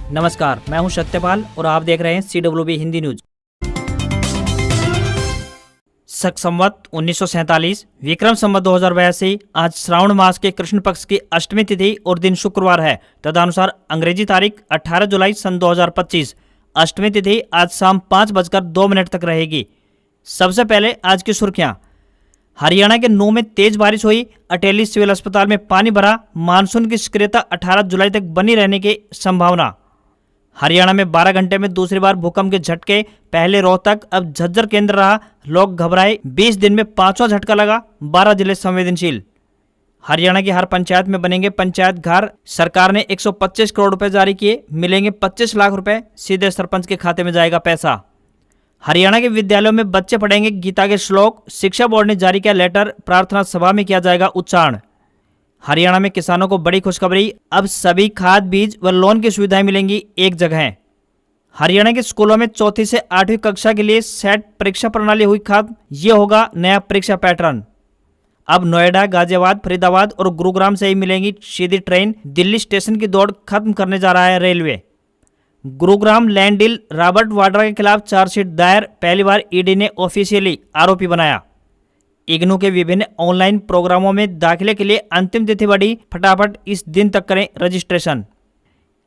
नमस्कार, मैं हूं सत्यपाल और आप देख रहे हैं CWB हिंदी न्यूज। शक संवत 1947 विक्रम संवत 2082 आज श्रावण मास के कृष्ण पक्ष की अष्टमी तिथि और दिन शुक्रवार है। तदनुसार अंग्रेजी तारीख 18 जुलाई सन 2025। अष्टमी तिथि आज शाम 5:02 तक रहेगी। सबसे पहले आज की सुर्खियां। हरियाणा के नूंह में तेज बारिश हुई, अटेली सिविल अस्पताल में पानी भरा, मानसून की सक्रियता 18 जुलाई तक बनी रहने की संभावना। हरियाणा में 12 घंटे में दूसरी बार भूकंप के झटके, पहले रोहतक अब झज्जर केंद्र रहा, लोग घबराए। 20 दिन में 5वां झटका लगा, 12 जिले संवेदनशील। हरियाणा की हर पंचायत में बनेंगे पंचायत घर, सरकार ने 125 करोड़ रुपए जारी किए, मिलेंगे 25 लाख रुपए, सीधे सरपंच के खाते में जाएगा पैसा। हरियाणा के विद्यालयों में बच्चे पढ़ेंगे गीता के श्लोक, शिक्षा बोर्ड ने जारी किया लेटर, प्रार्थना सभा में किया जाएगा उच्चारण। हरियाणा में किसानों को बड़ी खुशखबरी, अब सभी खाद बीज व लोन की सुविधाएं मिलेंगी एक जगह। हरियाणा के स्कूलों में 4वीं से 8वीं कक्षा के लिए सेट परीक्षा प्रणाली हुई खत्म, ये होगा नया परीक्षा पैटर्न। अब नोएडा, गाजियाबाद, फरीदाबाद और गुरुग्राम से ही मिलेंगी सीधी ट्रेन, दिल्ली स्टेशन की दौड़ खत्म करने जा रहा है railway. Gurugram land deal, Robert Vadra के खिलाफ चार्जशीट दायर, पहली बार ईडी ने ऑफिशियली आरोपी बनाया। इग्नू के विभिन्न ऑनलाइन प्रोग्रामों में दाखिले के लिए अंतिम तिथि बढ़ी, फटाफट इस दिन तक करें रजिस्ट्रेशन।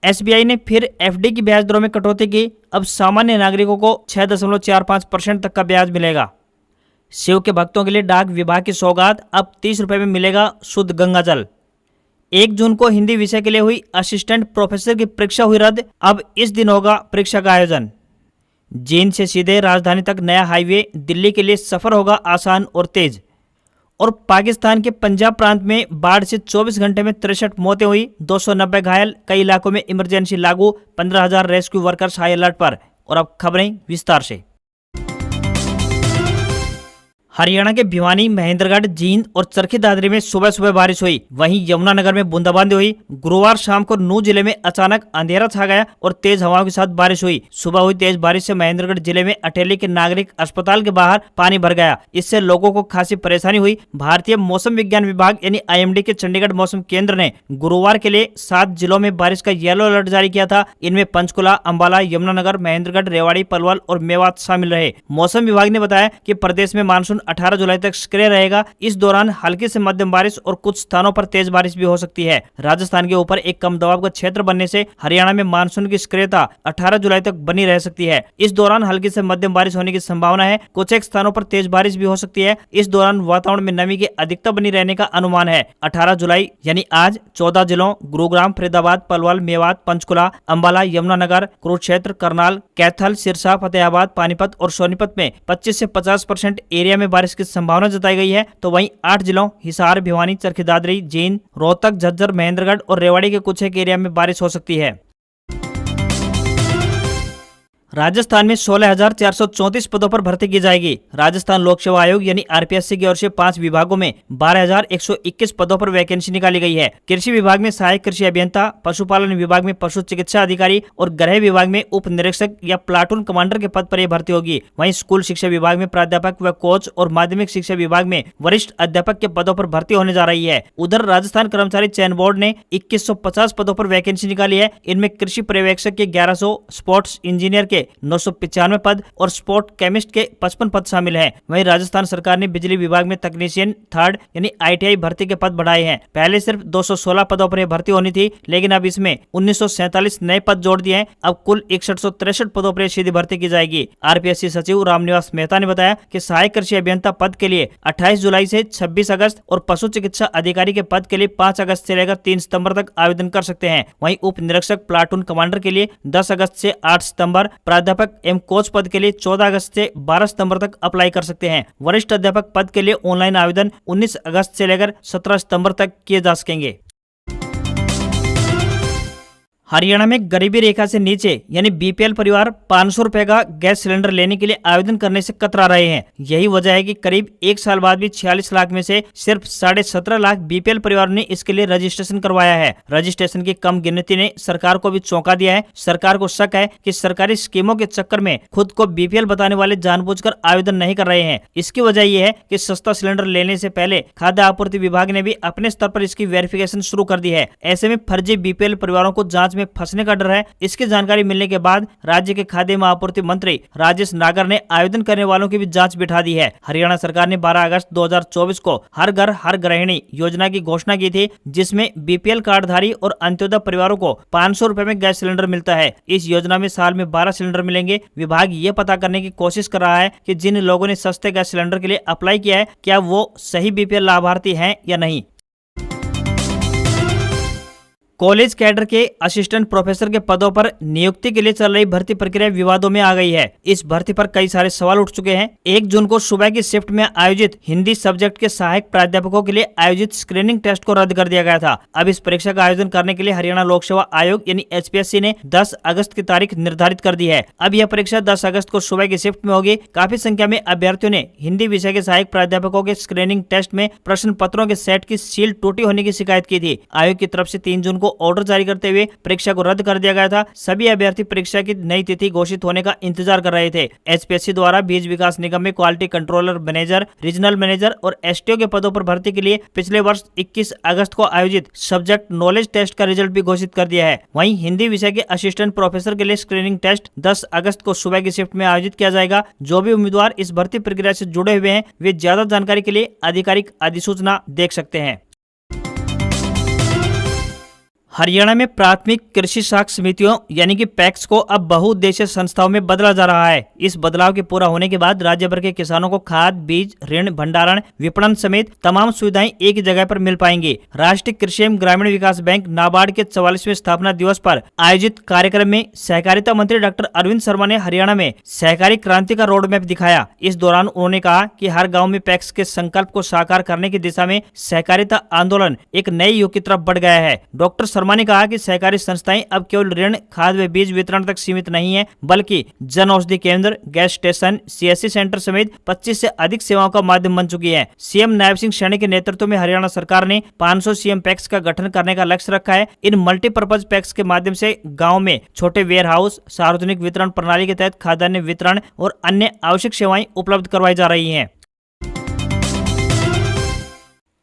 SBI ने फिर FD की ब्याज दरों में कटौती की, अब सामान्य नागरिकों को 6.45% तक का ब्याज मिलेगा। शिव के भक्तों के लिए डाक विभाग की सौगात, अब 30 रुपये में मिलेगा शुद्ध गंगा जल। 1 जून को हिंदी विषय के लिए हुई असिस्टेंट प्रोफेसर की परीक्षा हुई रद्द, अब इस दिन होगा परीक्षा का आयोजन। जींद से सीधे राजधानी तक नया हाईवे, दिल्ली के लिए सफर होगा आसान और तेज। और पाकिस्तान के पंजाब प्रांत में बाढ़ से 24 घंटे में 63 मौतें हुई, 290 घायल, कई इलाकों में इमरजेंसी लागू, 15,000 रेस्क्यू वर्कर्स हाई अलर्ट पर। और अब खबरें विस्तार से। हरियाणा के भिवानी, महेंद्रगढ़, जींद और चरखी दादरी में सुबह सुबह बारिश हुई, वहीं यमुनानगर में बूंदाबांदी हुई। गुरुवार शाम को नूंह जिले में अचानक अंधेरा छा गया और तेज हवाओं के साथ बारिश हुई। सुबह हुई तेज बारिश से महेंद्रगढ़ जिले में अटेली के नागरिक अस्पताल के बाहर पानी भर गया, इससे लोगों को खासी परेशानी हुई। भारतीय मौसम विज्ञान विभाग यानी IMD के चंडीगढ़ मौसम केंद्र ने गुरुवार के लिए 7 जिलों में बारिश का येलो अलर्ट जारी किया था। इनमें पंचकुला, अंबाला, यमुनानगर, महेंद्रगढ़, रेवाड़ी, पलवल और मेवात शामिल रहे। मौसम विभाग ने बताया कि प्रदेश में मानसून 18 जुलाई तक सक्रिय रहेगा। इस दौरान हल्की से मध्यम बारिश और कुछ स्थानों पर तेज बारिश भी हो सकती है। राजस्थान के ऊपर एक कम दबाव का क्षेत्र बनने से हरियाणा में मानसून की सक्रियता 18 जुलाई तक बनी रह सकती है। इस दौरान हल्की से मध्यम बारिश होने की संभावना है, कुछ एक स्थानों पर तेज बारिश भी हो सकती है। इस दौरान वातावरण में नमी की अधिकता बनी रहने का अनुमान है। 18 जुलाई यानी आज 14 जिलों गुरुग्राम, फरीदाबाद, पलवल, मेवात, पंचकुला, अंबाला, यमुनानगर, कुरुक्षेत्र, करनाल, कैथल, सिरसा, फतेहाबाद, पानीपत और सोनीपत में 25 से 50% एरिया में बारिश की संभावना जताई गई है। तो वहीं 8 जिलों हिसार, भिवानी, चरखी दादरी, जींद, रोहतक, झज्जर, महेंद्रगढ़ और रेवाड़ी के कुछ एक एरिया में बारिश हो सकती है। राजस्थान में 16,434 पदों पर भर्ती की जाएगी। राजस्थान लोक सेवा आयोग यानी RPSC की ओर से 5 विभागों में 12,121 पदों पर वैकेंसी निकाली गई है। कृषि विभाग में सहायक कृषि अभियंता, पशुपालन विभाग में पशु चिकित्सा अधिकारी और गृह विभाग में उप निरीक्षक या प्लाटून कमांडर के पद पर यह भर्ती होगी। वहीं स्कूल शिक्षा विभाग में प्राध्यापक व कोच और माध्यमिक शिक्षा विभाग में वरिष्ठ अध्यापक के पदों पर भर्ती होने जा रही है। उधर राजस्थान कर्मचारी चयन बोर्ड ने 2150 पदों पर वैकेंसी निकाली है। इनमें कृषि पर्यवेक्षक के 1100, स्पोर्ट्स इंजीनियर के 995 पद और स्पोर्ट केमिस्ट के 55 पद शामिल हैं। वहीं राजस्थान सरकार ने बिजली विभाग में तकनीशियन 3rd यानी ITI भर्ती के पद बढ़ाए हैं। पहले सिर्फ 216 पदों पर यह भर्ती होनी थी, लेकिन अब इसमें 1947 नए पद जोड़ दिए हैं। अब कुल 6163 पदों पर सीधी भर्ती की जाएगी। RPSC सचिव रामनिवास मेहता ने बताया कि सहायक कृषि अभियंता पद के लिए 28 जुलाई से 26 अगस्त और पशु चिकित्सा अधिकारी के पद के लिए 5 अगस्त से लेकर 3 सितंबर तक आवेदन कर सकते हैं। वहीं उप निरीक्षक प्लाटून कमांडर के लिए 10 अगस्त से 8 सितंबर, प्राध्यापक एवं कोच पद के लिए 14 अगस्त से 12 सितंबर तक अप्लाई कर सकते हैं। वरिष्ठ अध्यापक पद के लिए ऑनलाइन आवेदन 19 अगस्त से लेकर 17 सितंबर तक किए जा सकेंगे। हरियाणा में गरीबी रेखा से नीचे यानी BPL परिवार 500 रुपए का गैस सिलेंडर लेने के लिए आवेदन करने से कतरा रहे हैं। यही वजह है कि करीब 1 साल बाद भी 46 लाख में से सिर्फ 17.5 लाख BPL परिवारों ने इसके लिए रजिस्ट्रेशन करवाया है। रजिस्ट्रेशन की कम गिनती ने सरकार को भी चौंका दिया है। सरकार को शक है कि सरकारी स्कीमों के चक्कर में खुद को BPL बताने वाले जानबूझकर आवेदन नहीं कर रहे हैं। इसकी वजह यह है कि सस्ता सिलेंडर लेने से पहले खाद्य आपूर्ति विभाग ने भी अपने स्तर पर इसकी वेरिफिकेशन शुरू कर दी है। ऐसे में फर्जी BPL परिवारों को जांच में फंसने का डर है। इसकी जानकारी मिलने के बाद राज्य के खाद्य एवं आपूर्ति मंत्री राजेश नागर ने आवेदन करने वालों की भी जांच बिठा दी है। हरियाणा सरकार ने 12 अगस्त 2024 को हर घर हर गृहिणी योजना की घोषणा की थी, जिसमें बीपीएल कार्डधारी और अंत्योदय परिवारों को 500 रुपए में गैस सिलेंडर मिलता है। इस योजना में साल में 12 सिलेंडर मिलेंगे। विभाग ये पता करने की कोशिश कर रहा है कि जिन लोगों ने सस्ते गैस सिलेंडर के लिए अप्लाई किया है, क्या वो सही बीपीएल लाभार्थी हैं या नहीं। कॉलेज कैडर के असिस्टेंट प्रोफेसर के पदों पर नियुक्ति के लिए चल रही भर्ती प्रक्रिया विवादों में आ गई है। इस भर्ती पर कई सारे सवाल उठ चुके हैं। 1 जून को सुबह की शिफ्ट में आयोजित हिंदी सब्जेक्ट के सहायक प्राध्यापकों के लिए आयोजित स्क्रीनिंग टेस्ट को रद्द कर दिया गया था। अब इस परीक्षा का आयोजन करने के लिए हरियाणा लोक सेवा आयोग यानी HPSC ने 10 अगस्त की तारीख निर्धारित कर दी है। अब यह परीक्षा 10 अगस्त को सुबह की शिफ्ट में होगी। काफी संख्या में अभ्यर्थियों ने हिंदी विषय के सहायक प्राध्यापकों के स्क्रीनिंग टेस्ट में प्रश्न पत्रों के सेट की सील टूटी होने की शिकायत की थी। आयोग की तरफ से 3 जून को ऑर्डर जारी करते हुए परीक्षा को रद्द कर दिया गया था। सभी अभ्यर्थी परीक्षा की नई तिथि घोषित होने का इंतजार कर रहे थे। HPSC द्वारा बीज विकास निगम में quality controller manager, regional manager और STO के पदों पर भर्ती के लिए पिछले वर्ष 21 अगस्त को आयोजित सब्जेक्ट नॉलेज टेस्ट का रिजल्ट भी घोषित कर दिया है। वहीं हिंदी विषय के असिस्टेंट प्रोफेसर के लिए स्क्रीनिंग टेस्ट 10 अगस्त को सुबह की शिफ्ट में आयोजित किया जाएगा। जो भी उम्मीदवार इस भर्ती प्रक्रिया से जुड़े हुए हैं, वे ज्यादा जानकारी के लिए आधिकारिक अधिसूचना देख सकते हैं। हरियाणा में प्राथमिक कृषि साख समितियों यानी कि पैक्स को अब बहुउद्देशीय संस्थाओं में बदला जा रहा है। इस बदलाव के पूरा होने के बाद राज्य भर के किसानों को खाद, बीज, ऋण, भंडारण, विपणन समेत तमाम सुविधाएं एक ही जगह पर मिल पाएंगी। राष्ट्रीय कृषि एवं ग्रामीण विकास बैंक नाबार्ड के 44वें स्थापना दिवस पर आयोजित कार्यक्रम में सहकारिता मंत्री डॉक्टर अरविंद शर्मा ने हरियाणा में सहकारी क्रांति का रोड मैप दिखाया। इस दौरान उन्होंने कहा कि हर गाँव में पैक्स के संकल्प को साकार करने की दिशा में सहकारिता आंदोलन एक नए युग की तरफ बढ़ गया है। डॉक्टर शर्मा ने कहा कि सहकारी संस्थाएं अब केवल ऋण, खाद व बीज वितरण तक सीमित नहीं है, बल्कि जन औषधि केंद्र, गैस स्टेशन, CSC सेंटर समेत 25 से अधिक सेवाओं का माध्यम बन चुकी है। CM नायब सिंह सैनी के नेतृत्व में हरियाणा सरकार ने 500 CM पैक्स का गठन करने का लक्ष्य रखा है। इन मल्टीपर्पज पैक्स के माध्यम से गाँव में छोटे वेयर हाउस, सार्वजनिक वितरण प्रणाली के तहत खाद्यान्न वितरण और अन्य आवश्यक सेवाएं उपलब्ध करवाई जा रही है।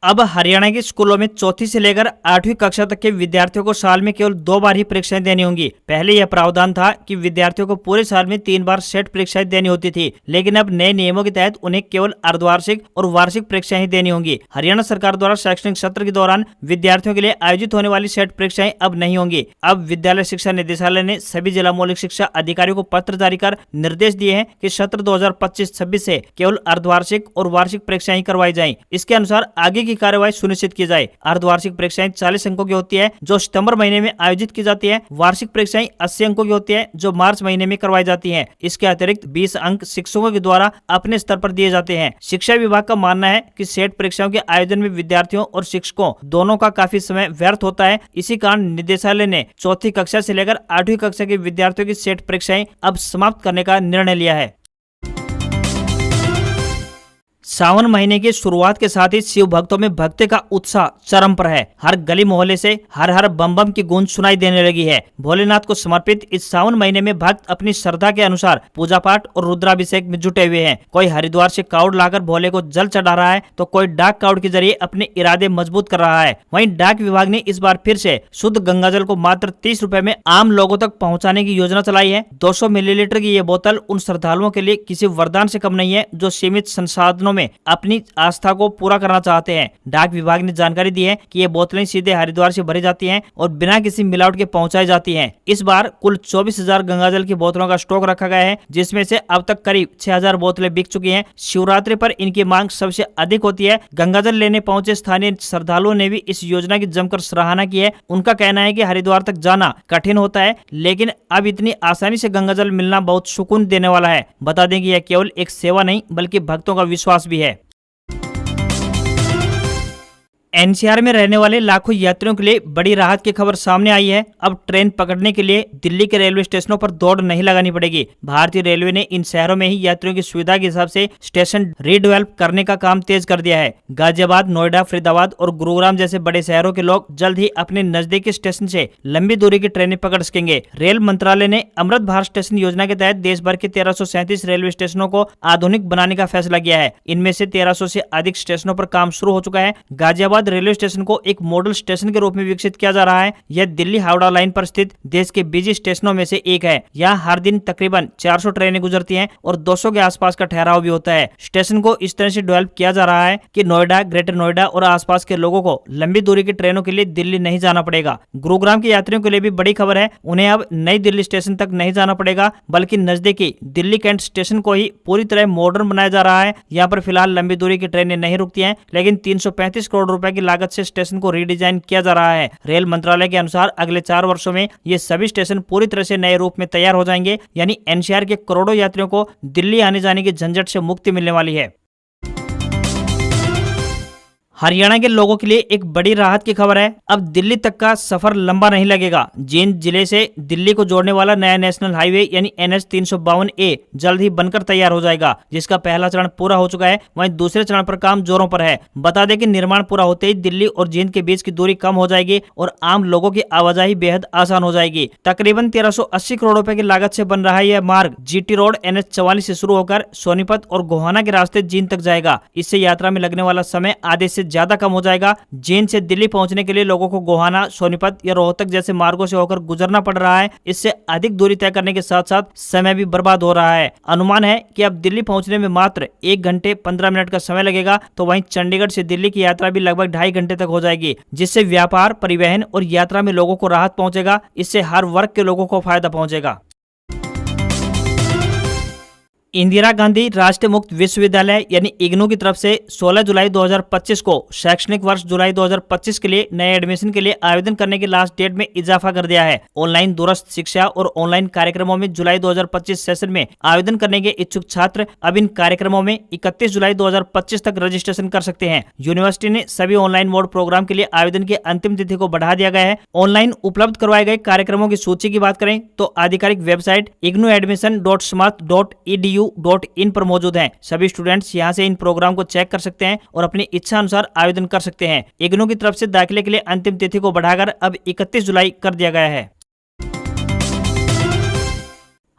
अब हरियाणा के स्कूलों में 4वीं से लेकर 8वीं कक्षा तक के विद्यार्थियों को साल में केवल 2 बार ही परीक्षाएं देनी होंगी। पहले यह प्रावधान था कि विद्यार्थियों को पूरे साल में 3 बार सेट परीक्षाएं देनी होती थी, लेकिन अब नए नियमों के तहत उन्हें केवल अर्धवार्षिक और वार्षिक परीक्षाएं ही देनी होंगी। हरियाणा सरकार द्वारा शैक्षणिक सत्र के दौरान विद्यार्थियों के लिए आयोजित होने वाली सेट परीक्षाएं अब नहीं होंगी। अब विद्यालय शिक्षा निदेशालय ने सभी जिला मौलिक शिक्षा अधिकारियों को पत्र जारी कर निर्देश दिए हैं कि सत्र 2025-26 से केवल अर्धवार्षिक और वार्षिक परीक्षाएं करवाई जाएं। इसके अनुसार आगे की कार्यवाही सुनिश्चित की जाए। अर्धवार्षिक परीक्षाएं 40 अंकों की होती है, जो सितंबर महीने में आयोजित की जाती है। वार्षिक परीक्षाएं 80 अंकों की होती है, जो मार्च महीने में करवाई जाती हैं। इसके अतिरिक्त 20 अंक शिक्षकों के द्वारा अपने स्तर पर दिए जाते हैं। शिक्षा विभाग का मानना है कि सेट परीक्षाओं के आयोजन में विद्यार्थियों और शिक्षकों दोनों का काफी समय व्यर्थ होता है। इसी कारण निदेशालय ने 4वीं कक्षा से लेकर 8वीं कक्षा के विद्यार्थियों की सेट परीक्षाएं अब समाप्त करने का निर्णय लिया है। सावन महीने की शुरुआत के साथ ही शिव भक्तों में भक्ति का उत्साह चरम पर है। हर गली मोहल्ले से हर हर बम बम की गूंज सुनाई देने लगी है। भोलेनाथ को समर्पित इस सावन महीने में भक्त अपनी श्रद्धा के अनुसार पूजा पाठ और रुद्राभिषेक में जुटे हुए हैं। कोई हरिद्वार से कावड़ लाकर भोले को जल चढ़ा रहा है, तो कोई डाक कावड़ के जरिए अपने इरादे मजबूत कर रहा है। वहीं डाक विभाग ने इस बार फिर से शुद्ध गंगाजल को मात्र 30 रुपए में आम लोगों तक पहुँचाने की योजना चलाई है। 200 मिलीलीटर की ये बोतल उन श्रद्धालुओं के लिए किसी वरदान से कम नहीं है, जो सीमित संसाधनों में अपनी आस्था को पूरा करना चाहते हैं। डाक विभाग ने जानकारी दी है कि ये बोतलें सीधे हरिद्वार से भरी जाती हैं और बिना किसी मिलावट के पहुंचाई जाती हैं। इस बार कुल 24,000 गंगाजल की बोतलों का स्टॉक रखा गया है, जिसमें से अब तक करीब 6,000 बोतलें बिक चुकी हैं। शिवरात्रि पर इनकी मांग सबसे अधिक होती है। गंगाजल लेने पहुंचे स्थानीय श्रद्धालुओं ने भी इस योजना की जमकर सराहना की है। उनका कहना है कि हरिद्वार तक जाना कठिन होता है, लेकिन अब इतनी आसानी से गंगाजल मिलना बहुत सुकून देने वाला है। बता दें कि यह केवल एक सेवा नहीं, बल्कि भक्तों का विश्वास भी है। NCR में रहने वाले लाखों यात्रियों के लिए बड़ी राहत की खबर सामने आई है। अब ट्रेन पकड़ने के लिए दिल्ली के रेलवे स्टेशनों पर दौड़ नहीं लगानी पड़ेगी। भारतीय रेलवे ने इन शहरों में ही यात्रियों की सुविधा के हिसाब से स्टेशन रीडेवलप करने का काम तेज कर दिया है। गाजियाबाद, नोएडा, फरीदाबाद और गुरुग्राम जैसे बड़े शहरों के लोग जल्द ही अपने नजदीकी स्टेशन से लंबी दूरी की ट्रेनें पकड़ सकेंगे। रेल मंत्रालय ने अमृत भारत स्टेशन योजना के तहत देश भर के 1337 रेलवे स्टेशनों को आधुनिक बनाने का फैसला किया है। इनमें से 1300 से अधिक स्टेशनों पर काम शुरू हो चुका है। गाजियाबाद फरीदाबाद रेलवे स्टेशन को एक मॉडल स्टेशन के रूप में विकसित किया जा रहा है। यह दिल्ली हावड़ा लाइन पर स्थित देश के बिजी स्टेशनों में से एक है। यहाँ हर दिन तकरीबन 400 ट्रेनें गुजरती हैं और 200 के आसपास का ठहराव भी होता है। स्टेशन को इस तरह से डेवलप किया जा रहा है कि नोएडा, ग्रेटर नोएडा और आसपास के लोगों को लंबी दूरी की ट्रेनों के लिए दिल्ली नहीं जाना पड़ेगा। गुरुग्राम के यात्रियों के लिए भी बड़ी खबर है, उन्हें अब नई दिल्ली स्टेशन तक नहीं जाना पड़ेगा, बल्कि नजदीकी दिल्ली कैंट स्टेशन को ही पूरी तरह मॉडर्न बनाया जा रहा है। यहाँ पर फिलहाल लंबी दूरी की ट्रेनें नहीं रुकती हैं, लेकिन 335 करोड़ रुपए की लागत से स्टेशन को रीडिजाइन किया जा रहा है। रेल मंत्रालय के अनुसार अगले 4 वर्षों में ये सभी स्टेशन पूरी तरह से नए रूप में तैयार हो जाएंगे, यानी एनसीआर के करोड़ों यात्रियों को दिल्ली आने जाने की झंझट से मुक्ति मिलने वाली है। हरियाणा के लोगों के लिए एक बड़ी राहत की खबर है, अब दिल्ली तक का सफर लंबा नहीं लगेगा। जींद जिले से दिल्ली को जोड़ने वाला नया नेशनल हाईवे यानी NH 352A जल्द ही बनकर तैयार हो जाएगा, जिसका पहला चरण पूरा हो चुका है। वहीं दूसरे चरण पर काम जोरों पर है। बता दें कि निर्माण पूरा होते ही दिल्ली और जींद के बीच की दूरी कम हो जाएगी और आम लोगों की आवाजाही बेहद आसान हो जाएगी। तकरीबन 1380 करोड़ रुपए की लागत से बन रहा है यह मार्ग GT रोड NH 44 से शुरू होकर सोनीपत और गोहाना के रास्ते जींद तक जाएगा। इससे यात्रा में लगने वाला समय आधे से ज्यादा कम हो जाएगा। जींद से दिल्ली पहुंचने के लिए लोगों को गोहाना, सोनीपत या रोहतक जैसे मार्गों से होकर गुजरना पड़ रहा है। इससे अधिक दूरी तय करने के साथ साथ समय भी बर्बाद हो रहा है। अनुमान है कि अब दिल्ली पहुंचने में मात्र 1 घंटे 15 मिनट का समय लगेगा, तो वहीं चंडीगढ़ से दिल्ली की यात्रा भी लगभग 2.5 घंटे तक हो जाएगी, जिससे व्यापार, परिवहन और यात्रा में लोगों को राहत पहुंचेगा। इससे हर वर्ग के लोगों को फायदा पहुंचेगा। इंदिरा गांधी राष्ट्रीय मुक्त विश्वविद्यालय यानी इग्नू की तरफ से 16 जुलाई 2025 को शैक्षणिक वर्ष जुलाई 2025 के लिए नए एडमिशन के लिए आवेदन करने की लास्ट डेट में इजाफा कर दिया है। ऑनलाइन दूरस्थ शिक्षा और ऑनलाइन कार्यक्रमों में जुलाई 2025 सेशन में आवेदन करने के इच्छुक छात्र अब इन कार्यक्रमों में 31 जुलाई 2025 तक रजिस्ट्रेशन कर सकते हैं। यूनिवर्सिटी ने सभी ऑनलाइन मोड प्रोग्राम के लिए आवेदन की अंतिम तिथि को बढ़ा दिया गया है। ऑनलाइन उपलब्ध करवाए गए कार्यक्रमों की सूची की बात करें तो आधिकारिक वेबसाइट ignuadmission.smart.edu .in पर मौजूद हैं। सभी स्टूडेंट्स यहां से इन प्रोग्राम को चेक कर सकते हैं और अपनी इच्छा अनुसार आवेदन कर सकते हैं। इग्नू की तरफ से दाखिले के लिए अंतिम तिथि को बढ़ाकर अब 31 जुलाई कर दिया गया है।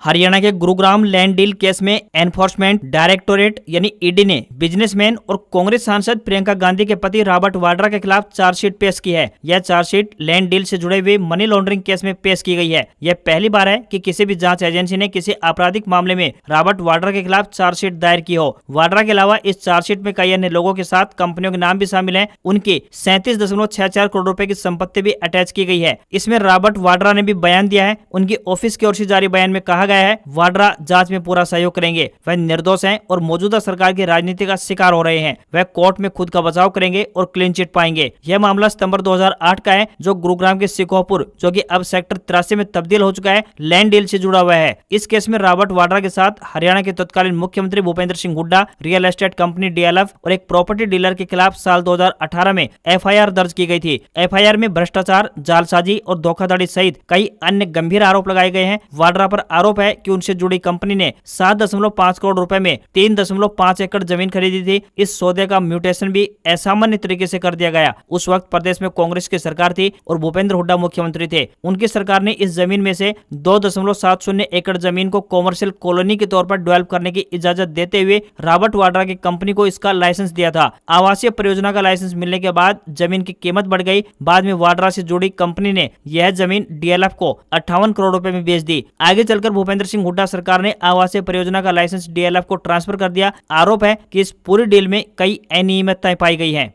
हरियाणा के गुरुग्राम लैंड डील केस में एनफोर्समेंट डायरेक्टोरेट यानी ईडी ने बिजनेसमैन और कांग्रेस सांसद प्रियंका गांधी के पति रॉबर्ट वाड्रा के खिलाफ चार्जशीट पेश की है। यह चार्जशीट लैंड डील से जुड़े हुए मनी लॉन्ड्रिंग केस में पेश की गई है। यह पहली बार है कि किसी भी जांच एजेंसी ने किसी आपराधिक मामले में रॉबर्ट वाड्रा के खिलाफ चार्जशीट दायर की हो। वाड्रा के अलावा इस चार्जशीट में कई अन्य लोगों के साथ कंपनियों के नाम भी शामिल हैं। उनकी 37.64 करोड़ रुपए की संपत्ति भी अटैच की गई है। इसमें रॉबर्ट वाड्रा ने भी बयान दिया है। उनकी ऑफिस की ओर से जारी बयान में कहा गया है, वाड्रा जांच में पूरा सहयोग करेंगे। वह निर्दोष हैं और मौजूदा सरकार की राजनीति का शिकार हो रहे हैं। वह कोर्ट में खुद का बचाव करेंगे और क्लीन चिट पाएंगे। यह मामला सितंबर 2008 का है, जो गुरुग्राम के सिकोहपुर, जो कि अब सेक्टर 83 में तब्दील हो चुका है, लैंड डील से जुड़ा हुआ है। इस केस में रॉबर्ट वाड्रा के साथ हरियाणा के तत्कालीन मुख्यमंत्री Bhupendra Singh Hooda, real estate company DLF और एक प्रॉपर्टी डीलर के खिलाफ साल 2018 में FIR दर्ज की गई थी। FIR में भ्रष्टाचार, जालसाजी और धोखाधड़ी सहित कई अन्य गंभीर आरोप लगाए गए हैं। वाड्रा पर आरोप है कि उनसे जुड़ी कंपनी ने 7.5 करोड़ रुपए में 3.5 एकड़ जमीन खरीदी थी। इस सौदे का म्यूटेशन भी असामान्य तरीके से कर दिया गया। उस वक्त प्रदेश में कांग्रेस की सरकार थी और भूपेंद्र हुड्डा मुख्यमंत्री थे। उनकी सरकार ने इस जमीन में से 2.70 एकड़ जमीन को कॉमर्शियल कॉलोनी के तौर पर डेवलप करने की इजाजत देते हुए रॉबर्ट वाड्रा की कंपनी को इसका लाइसेंस दिया था। आवासीय परियोजना का लाइसेंस मिलने के बाद जमीन की कीमत बढ़ गई। बाद में वाड्रा से जुड़ी कंपनी ने यह जमीन DLF को 58 करोड़ रुपए में बेच दी। आगे चलकर भूपेंद्र सिंह हुड्डा सरकार ने आवासीय परियोजना का लाइसेंस DLF को ट्रांसफर कर दिया। आरोप है कि इस पूरी डील में कई अनियमितताएं पाई गई हैं।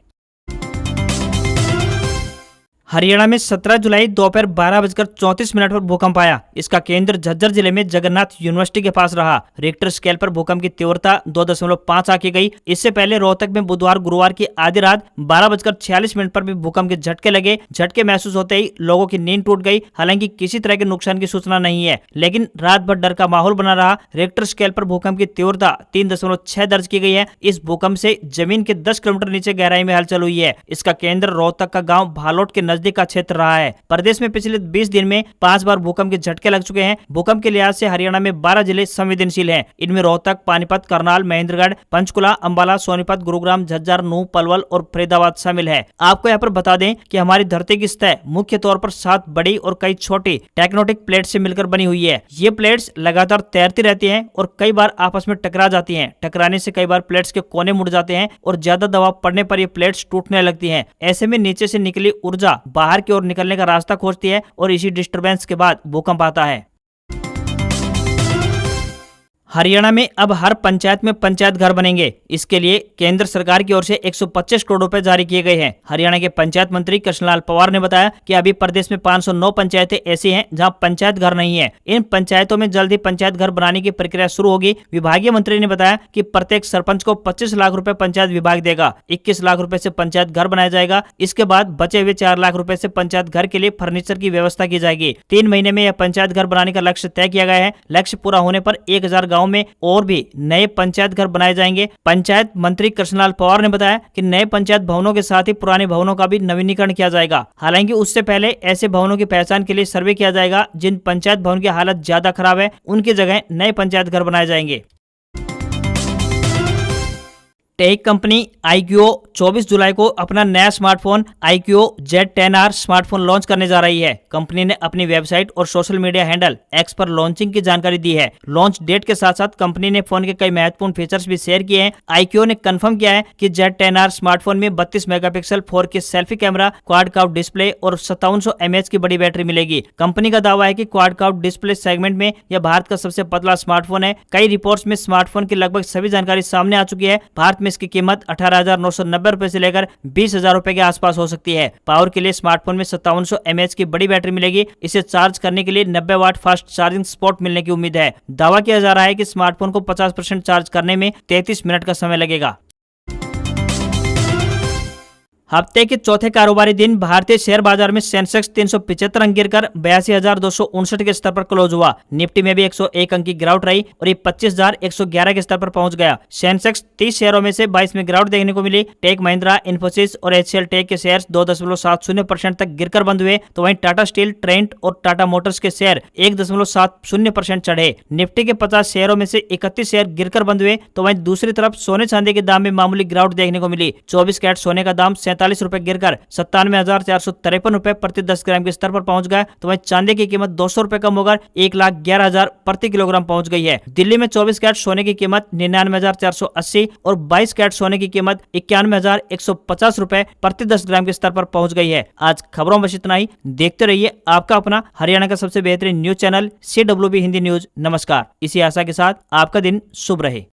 हरियाणा में 17 जुलाई दोपहर 12:34 पर भूकंप आया। इसका केंद्र झज्जर जिले में जगन्नाथ यूनिवर्सिटी के पास रहा। रिक्टर स्केल पर भूकंप की तीव्रता 2.5 आंकी गई। इससे पहले रोहतक में बुधवार गुरुवार की आधी रात 12:46 पर भी भूकंप के झटके लगे। झटके महसूस होते ही लोगों की नींद टूट गई। हालांकि किसी तरह के नुकसान की सूचना नहीं है, लेकिन रात भर डर का माहौल बना रहा। रिक्टर स्केल पर भूकंप की तीव्रता 3.6 दर्ज की गई है। इस भूकंप से जमीन के 10 किलोमीटर नीचे गहराई में हलचल हुई है। इसका केंद्र रोहतक का गाँव भालोट के नजदीक का क्षेत्र रहा है। प्रदेश में पिछले 20 दिन में 5 बार भूकंप के झटके लग चुके हैं। भूकंप के लिहाज से हरियाणा में 12 जिले संवेदनशील हैं। इनमें रोहतक, पानीपत, करनाल, महेंद्रगढ़, पंचकुला, अंबाला, सोनीपत, गुरुग्राम, झज्जर, नूंह, पलवल और फरीदाबाद शामिल है। आपको यहाँ पर बता दें कि हमारी धरती की सतह मुख्य तौर पर 7 बड़ी और कई छोटी टेक्टोनिक प्लेट से मिलकर बनी हुई है। ये प्लेट्स लगातार तैरती रहती हैं और कई बार आपस में टकरा जाती हैं। टकराने से कई बार प्लेट्स के कोने मुड़ जाते हैं और ज्यादा दबाव पड़ने पर ये प्लेट्स टूटने लगती हैं। ऐसे में नीचे से निकली ऊर्जा बाहर की ओर निकलने का रास्ता खोजती है और इसी डिस्टरबेंस के बाद भूकंप आता है। हरियाणा में अब हर पंचायत में पंचायत घर बनेंगे। इसके लिए केंद्र सरकार की ओर से 125 करोड़ रुपए जारी किए गए हैं। हरियाणा के पंचायत मंत्री कृष्णलाल पवार ने बताया कि अभी प्रदेश में 509 पंचायतें ऐसी हैं जहां पंचायत घर नहीं है। इन पंचायतों में जल्द ही पंचायत घर बनाने की प्रक्रिया शुरू होगी। विभागीय मंत्री ने बताया कि प्रत्येक सरपंच को 25 लाख रुपए पंचायत विभाग देगा। 21 लाख रुपए से पंचायत घर बनाया जाएगा। इसके बाद बचे हुए 4 लाख रुपए से पंचायत घर के लिए फर्नीचर की व्यवस्था की जाएगी। 3 महीने में यह पंचायत घर बनाने का लक्ष्य तय किया गया है। लक्ष्य पूरा होने पर 1000 में और भी नए पंचायत घर बनाए जाएंगे। पंचायत मंत्री कृष्णलाल पवार ने बताया कि नए पंचायत भवनों के साथ ही पुराने भवनों का भी नवीनीकरण किया जाएगा। हालांकि उससे पहले ऐसे भवनों की पहचान के लिए सर्वे किया जाएगा। जिन पंचायत भवन की हालत ज्यादा खराब है उनकी जगह नए पंचायत घर बनाए जाएंगे। टेक कंपनी iQOO 24 जुलाई को अपना नया smartphone iQOO Z10R smartphone launch करने जा रही है। कंपनी ने अपनी वेबसाइट और सोशल मीडिया हैंडल X पर लॉन्चिंग की जानकारी दी है। लॉन्च डेट के साथ साथ कंपनी ने फोन के कई महत्वपूर्ण फीचर्स भी शेयर किए हैं। iQOO ने कंफर्म किया है कि Z10R स्मार्टफोन में 32 megapixel 4K selfie camera, quad curve display और 5700 mAh की बड़ी बैटरी मिलेगी। कंपनी का दावा है कि क्वाड कर्व डिस्प्ले सेगमेंट में यह भारत का सबसे पतला स्मार्टफोन है। कई रिपोर्ट्स में स्मार्टफोन की लगभग सभी जानकारी सामने आ चुकी है। भारत में इसकी कीमत 18,990 रुपए से लेकर 20,000 रुपए के आसपास हो सकती है। पावर के लिए स्मार्टफोन में 5700 mAh की बड़ी बैटरी मिलेगी। इसे चार्ज करने के लिए 90 वाट फास्ट चार्जिंग स्पॉट मिलने की उम्मीद है। दावा किया जा रहा है कि स्मार्टफोन को 50% चार्ज करने में 33 मिनट का समय लगेगा। हफ्ते के चौथे कारोबारी दिन भारतीय शेयर बाजार में सेंसेक्स 375 अंक गिरकर 82,259 के स्तर पर क्लोज हुआ। निफ्टी में भी 101 अंक की गिरावट रही और ये 25,111 के स्तर पर पहुंच गया। सेंसेक्स 30 शेयरों में से 22 में गिरावट देखने को मिली। टेक महिंद्रा, इन्फोसिस और HCL टेक के शेयर 2.70% तक गिरकर बंद हुए, तो वहीं टाटा स्टील, ट्रेंट और टाटा मोटर्स के शेयर 1.70% चढ़े। निफ्टी के 50 शेयरों में से 31 शेयर गिरकर बंद हुए, तो वहीं दूसरी तरफ सोने चांदी के दाम में मामूली गिरावट देखने को मिली। 24 कैरेट सोने का दाम 47 रुपए गिरकर 97,453 रुपए प्रति 10 ग्राम के स्तर पर पहुंच गया, तो वहीं चांदी की कीमत 200 रुपए कम होकर 1,11,000 प्रति किलोग्राम पहुंच गई है। दिल्ली में 24 कैरेट सोने की कीमत 99,480 और 22 कैरेट सोने की कीमत 91,150 रुपए प्रति 10 ग्राम के स्तर पर पहुंच गई है। आज खबरों में बस इतना ही। देखते रहिए आपका अपना हरियाणा का सबसे बेहतरीन news channel CWB Hindi news. नमस्कार। इसी आशा के साथ आपका दिन शुभ रहे।